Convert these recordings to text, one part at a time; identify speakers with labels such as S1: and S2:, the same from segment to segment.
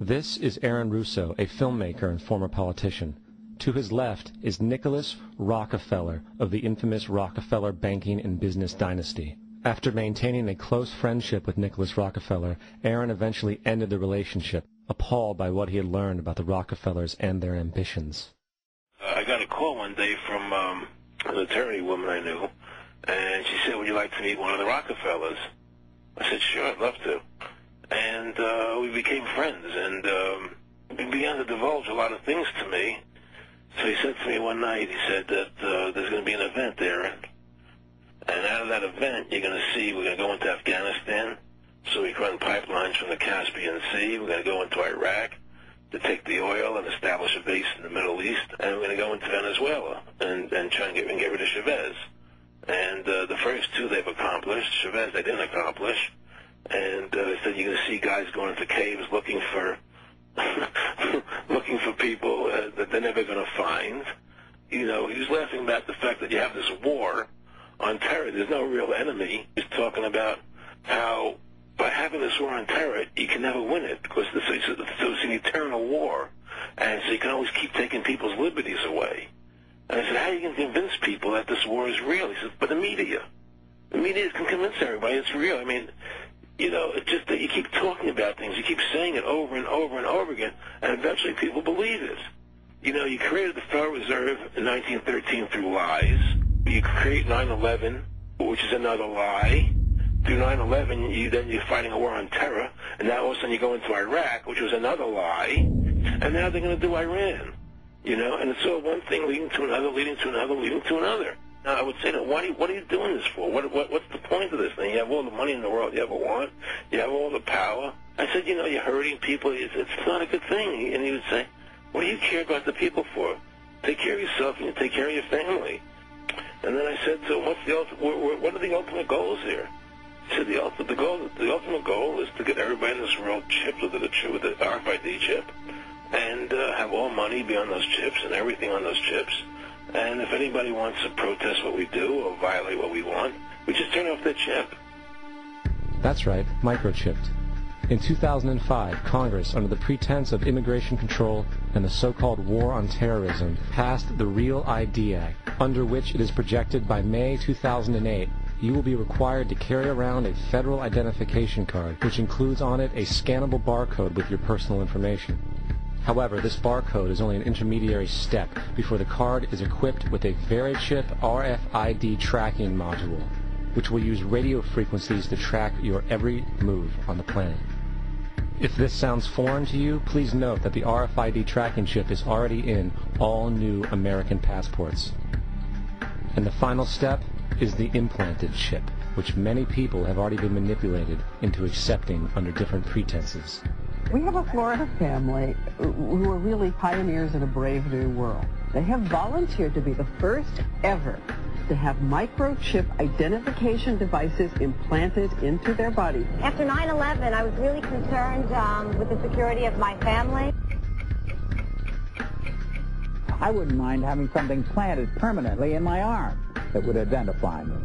S1: This is Aaron Russo, a filmmaker and former politician. To his left is Nicholas Rockefeller of the infamous Rockefeller banking and business dynasty. After maintaining a close friendship with Nicholas Rockefeller, Aaron eventually ended the relationship, appalled by what he had learned about the Rockefellers and their ambitions.
S2: I got a call one day from an attorney woman I knew, and she said, would you like to meet one of the Rockefellers? I said, sure, I'd love to. And we became friends, and he began to divulge a lot of things to me. So he said to me one night, he said that there's going to be an event there, and out of that event, you're going to see we're going to go into Afghanistan, so we can run pipelines from the Caspian Sea. We're going to go into Iraq to take the oil and establish a base in the Middle East, and we're going to go into Venezuela and try and get rid of Chavez. And the first two they've accomplished. Chavez they didn't accomplish. And he said you're going to see guys going into caves looking for looking for people that they're never going to find. You know, he was laughing about the fact that you have this war on terror. There's no real enemy. He's talking about how by having this war on terror, you can never win it because it's an eternal war. And so you can always keep taking people's liberties away. And I said, how are you going to convince people that this war is real? He said, but the media can convince everybody it's real. I mean, you know, it's just that you keep talking about things. You keep saying it over and over and over again, and eventually people believe it. You know, you created the Federal Reserve in 1913 through lies. You create 9/11, which is another lie. Through 9/11, then you're fighting a war on terror, and now all of a sudden you go into Iraq, which was another lie, and now they're going to do Iran. You know, and it's all one thing leading to another, leading to another, leading to another. Now, I would say, what are you doing this for? What's the point of this thing? You have all the money in the world you ever want. You have all the power. I said, you know, you're hurting people. It's not a good thing. And he would say, what do you care about the people for? Take care of yourself and you take care of your family. And then I said, so what are the ultimate goals here? He said, the ultimate goal is to get everybody in this world chipped with the RFID chip and have all money be on those chips and everything on those chips. And if anybody wants to protest what we do or violate what we want, we just turn off their chip.
S1: That's right, microchipped. In 2005, Congress, under the pretense of immigration control and the so-called war on terrorism, passed the Real ID Act, under which it is projected by May 2008 you will be required to carry around a federal identification card, which includes on it a scannable barcode with your personal information. However, this barcode is only an intermediary step before the card is equipped with a VeriChip RFID tracking module, which will use radio frequencies to track your every move on the planet. If this sounds foreign to you, please note that the RFID tracking chip is already in all new American passports. And the final step is the implanted chip, which many people have already been manipulated into accepting under different pretenses.
S3: We have a Florida family who are really pioneers in a brave new world. They have volunteered to be the first ever to have microchip identification devices implanted into their bodies.
S4: After 9/11, I was really concerned with the security of my family.
S5: I wouldn't mind having something planted permanently in my arm that would identify me.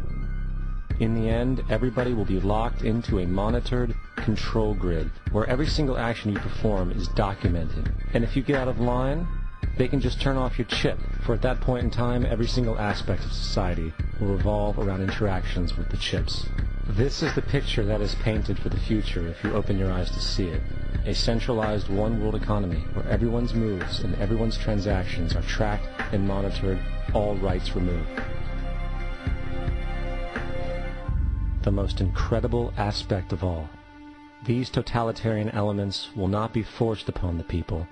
S1: In the end, everybody will be locked into a monitored control grid where every single action you perform is documented. And if you get out of line, they can just turn off your chip, for at that point in time, every single aspect of society will revolve around interactions with the chips. This is the picture that is painted for the future if you open your eyes to see it. A centralized one-world economy where everyone's moves and everyone's transactions are tracked and monitored, all rights removed. The most incredible aspect of all. These totalitarian elements will not be forced upon the people.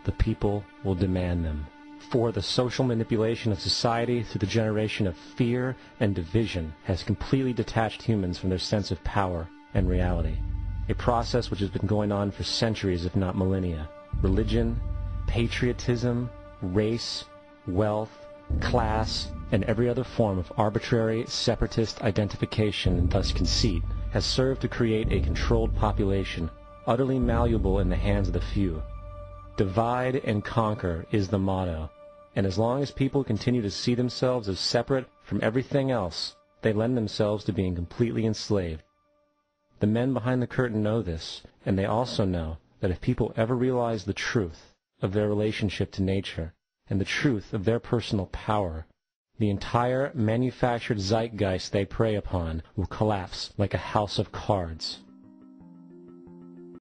S1: The people will demand them. For the social manipulation of society through the generation of fear and division has completely detached humans from their sense of power and reality. A process which has been going on for centuries, if not millennia. Religion, patriotism, race, wealth, class, and every other form of arbitrary, separatist identification and thus conceit has served to create a controlled population, utterly malleable in the hands of the few. Divide and conquer is the motto, and as long as people continue to see themselves as separate from everything else, they lend themselves to being completely enslaved. The men behind the curtain know this, and they also know that if people ever realize the truth of their relationship to nature and the truth of their personal power, the entire manufactured zeitgeist they prey upon will collapse like a house of cards.